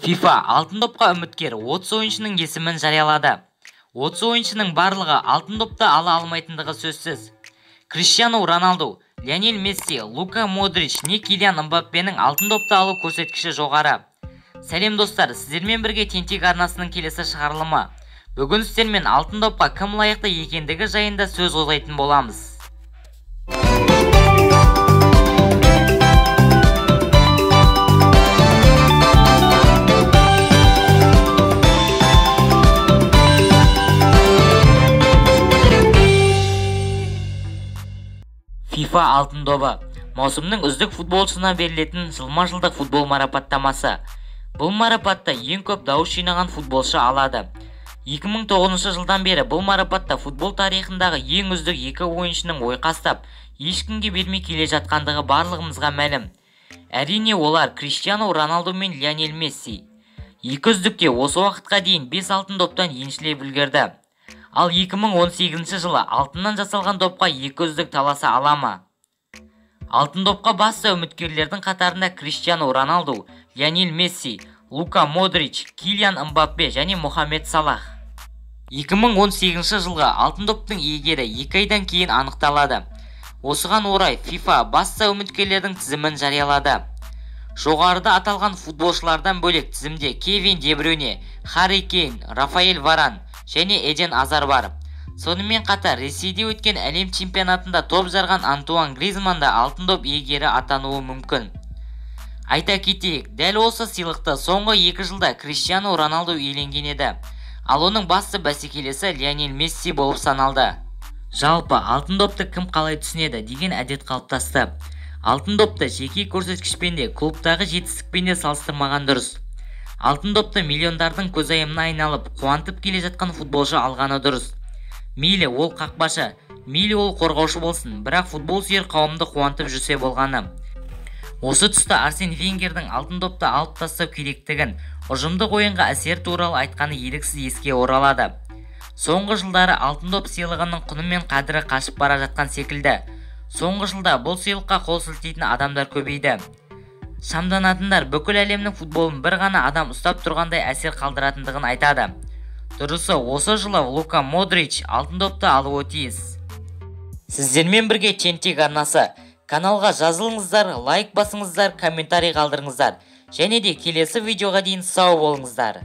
FIFA алтын допқа үміткер 30 ойыншының есімін жариялады. 30 ойыншының барлығы алтын допты ала алмайтындығы сөзсіз. Криштиану Роналду, Лионель Месси, Лука Модрич не Килиан Мбаппенің алтын допты алу көрсеткіші жоғары. Сәлем достар, сіздермен бірге Тентек арнасының келесі шығарылымы. Бүгін сіздермен алтын допқа кім лайықты екендігі жайында сөз қозғайтын боламыз. FIFA алтын добы маусымның үздік футболшысына берілетін жылма-жылдық футбол марапаттамасы. Бұл марапатта ең көп дауыс жинаған футболшы алады. 2009 жылдан бері бұл марапатта футбол тарихындағы ең үздік екі ойыншының ойқастап, ешкімге бермей келе жатқандығы барлығымызға мәлім. Әрине олар Криштиану Роналду мен Лионель Месси. Екі үздікте осы уақытқа дейін 5 алтын доптан еншілеп үлгерді. Ал 2018 жылы алтыннан жасалған допқа екі үздік таласа алама. Алтын допқа басты үміткерлердің қатарында Криштиану Роналду, Лионель Месси, Лука Модрич, Килиан Мбаппе және Мохамед Салах. 2018 жылғы алтын доптың иегері 2 айдан кейін анықталады. Осыған орай FIFA басты үміткерлердің тізімін жариялады. Жоғарыда аталған футболшылардан бөлек тізімде Кевин Де Брюйне, Харри Кейн, Рафаэль Варан және Эден Азар бар. Сонымен қатар Ресейде өткен әлем чемпионатында топ жарған Антуан Гризманн да алтын доп иегері атануы мүмкін. Айта кетейік, дәл осы сыйлықты соңғы 2 жылда Криштиану Роналду иеленген еді. Ал оның басты бәсекелесі Лионель Месси болып саналды. Жалпы алтын допты кім қалай түсінеді деген әдет қалыптасты. Алтын допты жеке көрсеткішпен де, клубтағы жетістікпен де салыстырмаған дұрыс. Алтын допты миллиондардың көзайымына айналып, қуантып келе жатқан футболшы алғаны дұрыс. Мейлі ол қақпашы, мейлі ол қорғаушы болсын, бірақ футбол сүйер қауымды қуантып жүрсе болғаны. Осы тұста Арсен Венгердің алтын допты алып тастау керектігін, ұжымдық ойынға әсер туралы айтқаны еріксіз еске оралады. Соңғы жылдары алтын доп сыйлығының құны мен қадірі қашып бара жатқан секілді. Соңғы жылда бұл сыйлыққа қол сілтейтін адамдар көбейді. Шамданатындар бүкіл әлемнің футболын бір ғана адам ұстап тұрғандай әсер қалдыратындығын айтады. Дұрысы, осы жылы Лука Модрич алтын допты алуы тиіс. Сіздермен бірге Тентек арнасы. Каналға жазылыңыздар, лайк басыңыздар, комментарий қалдырыңыздар. Және де келесі видеоға дейін сау болыңыздар.